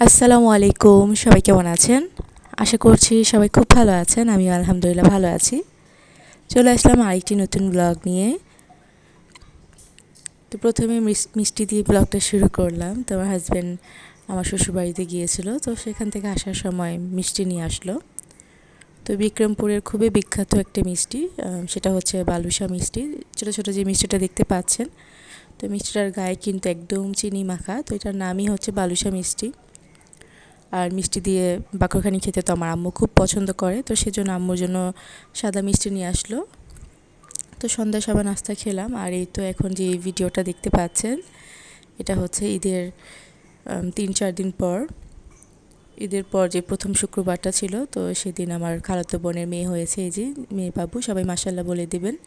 আসসালামু আলাইকুম, সবাই কেমন আছেন? আশা করছি সবাই খুব ভালো আছেন। আমিও আলহামদুলিল্লাহ ভালো আছি। চলে আসলাম আরেকটি নতুন ব্লগ নিয়ে। তো প্রথমে মিষ্টি দিয়ে ব্লগটা শুরু করলাম। তো আমার হাজব্যান্ড আমার শ্বশুরবাড়িতে গিয়েছিল, তো সেখান থেকে আসার সময় মিষ্টি নিয়ে আসলো। তো বিক্রমপুরের খুবই বিখ্যাত একটা মিষ্টি, সেটা হচ্ছে বালুশা মিষ্টি। ছোটো ছোটো যে মিষ্টিটা দেখতে পাচ্ছেন, তো মিষ্টিটার গায়ে কিন্তু একদম চিনি মাখা। তো এটার নামই হচ্ছে বালুশা মিষ্টি। আর মিষ্টি দিয়ে বাকরখানি খেতে তো আমার আম্মু খুব পছন্দ করে, তো সেজন্য আম্মুর জন্য সাদা মিষ্টি নিয়ে আসলো। তো সন্ধ্যায় সবাই নাস্তা খেলাম। আর এই তো এখন যে ভিডিওটা দেখতে পাচ্ছেন, এটা হচ্ছে ঈদের 3-4 দিন পর, ঈদের পর যে প্রথম শুক্রবারটা ছিল, তো সেদিন আমার খালাতো বোনের মেয়ে হয়েছে। এই যে মেয়ে বাবু, সবাই মাশাল্লাহ বলে দিবেন।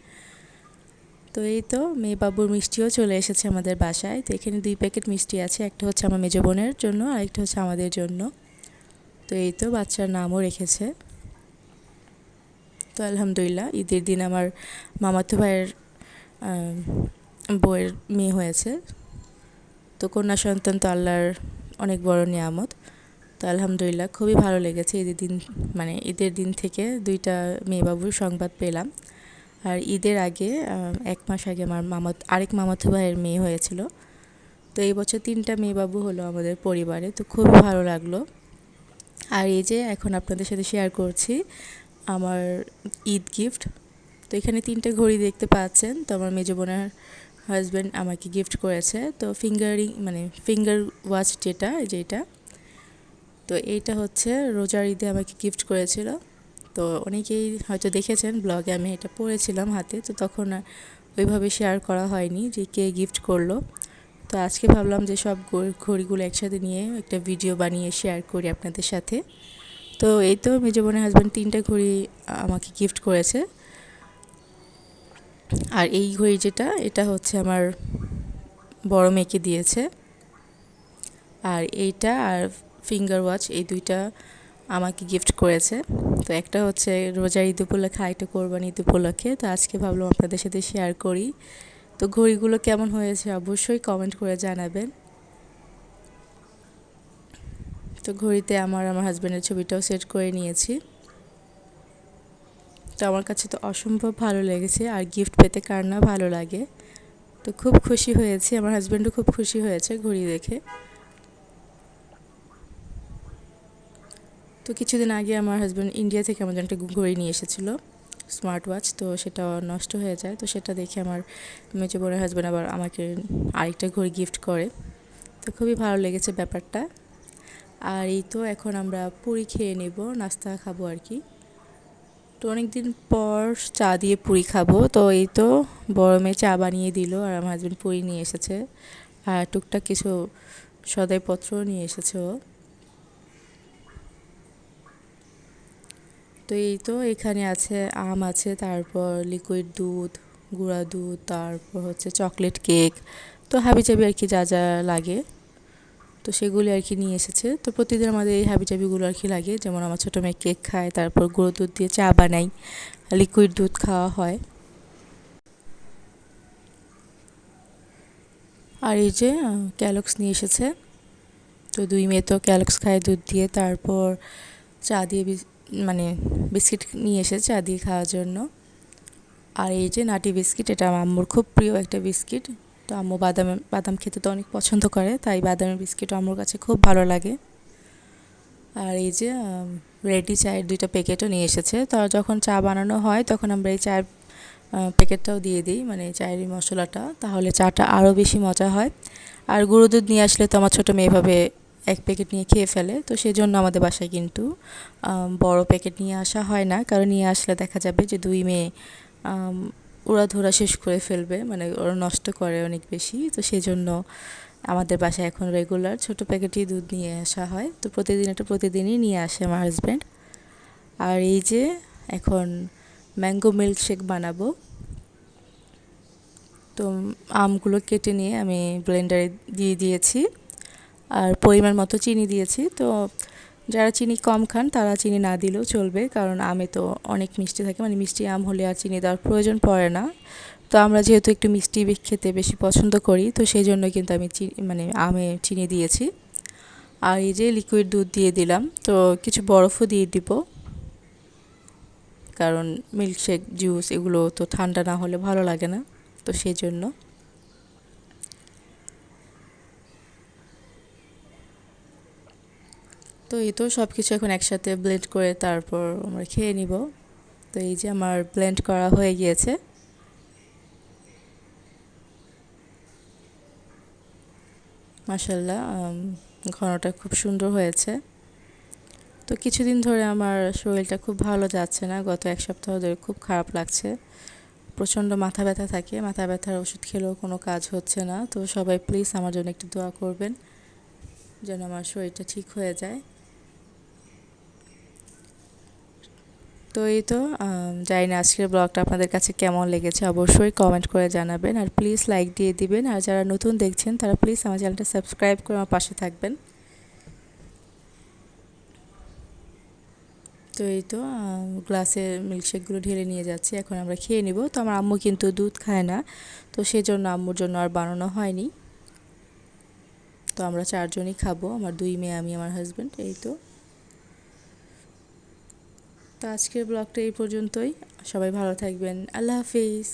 তো এই তো মেয়ে বাবুর মিষ্টিও চলে এসেছে আমাদের বাসায়। তো এখানে 2 প্যাকেট মিষ্টি আছে, একটা হচ্ছে আমার মেজো বোনের জন্য আর একটা হচ্ছে আমাদের জন্য। তো এই তো বাচ্চার নামও রেখেছে। তো আলহামদুলিল্লাহ ঈদের দিন আমার মামাতো ভাইয়ের বউয়ের মেয়ে হয়েছে। তো কন্যা সন্তান তো আল্লাহর অনেক বড় নিয়ামত। তো আলহামদুলিল্লাহ খুবই ভালো লেগেছে ঈদের দিন, মানে ঈদের দিন থেকে 2টা মেয়ে বাবুর সংবাদ পেলাম। আর ঈদের আগে 1 মাস আগে আমার আরেক মামাতো ভাইয়ের মেয়ে হয়েছিল। তো এই বছর 3টা মেয়ে বাবু হলো আমাদের পরিবারে, তো খুবই ভালো লাগলো। আর এই যে এখন আপনাদের সাথে শেয়ার করছি আমার ঈদ গিফট। তো এখানে 3টে ঘড়ি দেখতে পাচ্ছেন। তো আমার মেজো বোনের হাজব্যান্ড আমাকে গিফট করেছে। তো ফিঙ্গার ওয়াচ যেটা তো এইটা হচ্ছে রোজার ঈদে আমাকে গিফট করেছিল। তো অনেকেই হয়তো দেখেছেন ব্লগে, আমি এটা পরেছিলাম হাতে, তো তখন ওইভাবে শেয়ার করা হয়নি যে কে গিফট করলো। তো আজকে ভাবলাম যে সব ঘড়িগুলো একসাথে নিয়ে একটা ভিডিও বানিয়ে শেয়ার করি আপনাদের সাথে। তো এই তো মেজো বোনের হাজব্যান্ড 3টে ঘড়ি আমাকে গিফট করেছে। আর এই ঘড়ি এটা হচ্ছে আমার বড় মেয়েকে দিয়েছে। আর এইটা আর ফিঙ্গার ওয়াচ, এই 2টা আমাকে গিফট করেছে। তো একটা হচ্ছে রোজার ঈদ উপলক্ষে, আরেকটা কোরবানি ঈদ উপলক্ষে। তো আজকে ভাবলাম আপনাদের সাথে শেয়ার করি। তো ঘড়িগুলো কেমন হয়েছে অবশ্যই কমেন্ট করে জানাবেন। তো ঘড়িতে আমার হাজব্যান্ডের ছবিটাও সেট করে নিয়েছি। তো আমার কাছে তো অসম্ভব ভালো লেগেছে। আর গিফট পেতে কার না ভালো লাগে। তো খুব খুশি হয়েছি, আমার হাজব্যান্ডও খুব খুশি হয়েছে ঘড়ি দেখে। তো কিছুদিন আগে আমার হাজব্যান্ড ইন্ডিয়া থেকে আমার জন্য একটা ঘড়ি নিয়ে এসেছিলো, স্মার্ট ওয়াচ। তো সেটা নষ্ট হয়ে যায়, তো সেটা দেখে আমার মেজো বোনের হাজব্যান্ড আবার আমাকে আরেকটা ঘড়ি গিফট করে। তো খুবই ভালো লেগেছে ব্যাপারটা। আর এই তো এখন আমরা পুরি খেয়ে নেব, নাস্তা খাবো আর কি। তো অনেক দিন পর চা দিয়ে পুরি খাবো। তো এই তো বড় মেয়ে চা বানিয়ে দিল, আর আমার হাজব্যান্ড পুরি নিয়ে এসেছে। আর টুকটাক কিছু সদাইপত্রও নিয়ে এসেছে ও। তো এই তো এখানে আছে আম আছে, তারপর লিকুইড দুধ, গুঁড়া দুধ, তারপর হচ্ছে চকলেট কেক। তো হাবিজাবি আর কি যা যা লাগে, তো সেগুলি আর কি নিয়ে এসেছে। তো প্রতিদিন আমাদের এই হাবিজাবিগুলো আর কি লাগে, যেমন আমার ছোটো মেয়ে কেক খায়, তারপর গুঁড়ো দুধ দিয়ে চা বানাই, লিকুইড দুধ খাওয়া হয়। আর এই যে ক্যালক্স নিয়ে এসেছে। তো 2 মেয়ে তো ক্যালক্স খায় দুধ দিয়ে, তারপর চা দিয়ে মানে বিস্কিট নিয়ে এসেছে চা দিয়ে খাওয়ার জন্য। আর এই যে নাটি বিস্কিট, এটা আমার আম্মুর খুব প্রিয় একটা বিস্কিট। তো আম্মু বাদাম খেতে তো অনেক পছন্দ করে, তাই বাদামের বিস্কিটও আম্মুর কাছে খুব ভালো লাগে। আর এই যে রেডি চায়ের 2টা প্যাকেটও নিয়ে এসেছে। তো যখন চা বানানো হয় তখন আমরা এই চায়ের প্যাকেটটাও দিয়ে দিই, মানে চায়ের মশলাটা, তাহলে চাটা আরও বেশি মজা হয়। আর গুঁড়ো দুধ নিয়ে আসলে তো আমার ছোটো মেয়ে এভাবে 1 প্যাকেট নিয়ে খেয়ে ফেলে। তো সেজন্য আমাদের বাসায় কিন্তু বড় প্যাকেট নিয়ে আসা হয় না, কারণ নিয়ে আসলে দেখা যাবে যে 2 মেয়ে উড়াধুরা শেষ করে ফেলবে, মানে ওরা নষ্ট করে অনেক বেশি। তো সেজন্য আমাদের বাসায় এখন রেগুলার ছোটো প্যাকেটই দুধ নিয়ে আসা হয়। তো প্রতিদিনই নিয়ে আসে আমার হাজব্যান্ড। আর এই যে এখন ম্যাঙ্গো মিল্কশেক বানাবো। তো আমগুলো কেটে নিয়ে আমি ব্লেন্ডারে দিয়ে দিয়েছি, আর পরিমাণ মতো চিনি দিয়েছি। তো যারা চিনি কম খান তারা চিনি না দিলেও চলবে, কারণ আমে তো অনেক মিষ্টি থাকে, মানে মিষ্টি আম হলে আর চিনি দেওয়ার প্রয়োজন পড়ে না। তো আমরা যেহেতু একটু মিষ্টি খেতে বেশি পছন্দ করি, তো সেই জন্য কিন্তু আমি আমে চিনি দিয়েছি। আর এই যে লিকুইড দুধ দিয়ে দিলাম, তো কিছু বরফও দিয়ে দিব, কারণ মিল্কশেক জুস এগুলো তো ঠান্ডা না হলে ভালো লাগে না, তো সেই জন্য। তো এই তো সব কিছু এখন একসাথে ব্লেন্ড করে তারপর আমরা খেয়ে নিব। তো এই যে আমার ব্লেন্ড করা হয়ে গিয়েছে। মাশাআল্লাহ, ঘনটা খুব সুন্দর হয়েছে। তো কিছুদিন ধরে আমার শরীরটা খুব ভালো যাচ্ছে না, গত 1 সপ্তাহ ধরে খুব খারাপ লাগছে, প্রচণ্ড মাথা ব্যথা থাকে, মাথা ব্যথার ওষুধ খেলেও কোনো কাজ হচ্ছে না। তো সবাই প্লিজ আমার জন্য একটু দোয়া করবেন যেন আমার শরীরটা ঠিক হয়ে যায়। তো এই তো জানি না আজকের ব্লগটা আপনাদের কাছে কেমন লেগেছে, অবশ্যই কমেন্ট করে জানাবেন, আর প্লিজ লাইক দিয়ে দিবেন, আর যারা নতুন দেখছেন তারা প্লিজ আমার চ্যানেলটা সাবস্ক্রাইব করে আমার পাশে থাকবেন। তো এই তো গ্লাসে মিল্কশেকগুলো ঢেলে নিয়ে যাচ্ছি, এখন আমরা খেয়ে নিব। তো আমার আম্মু কিন্তু দুধ খায় না, তো সেজন্য আম্মুর জন্য আর বানানো হয়নি। তো আমরা 4জনই খাবো, আমার 2 মেয়ে, আমি, আমার হাজব্যান্ড। এই তো তো আজকের ব্লগটা এই পর্যন্তই। সবাই ভালো থাকবেন, আল্লাহ হাফিজ।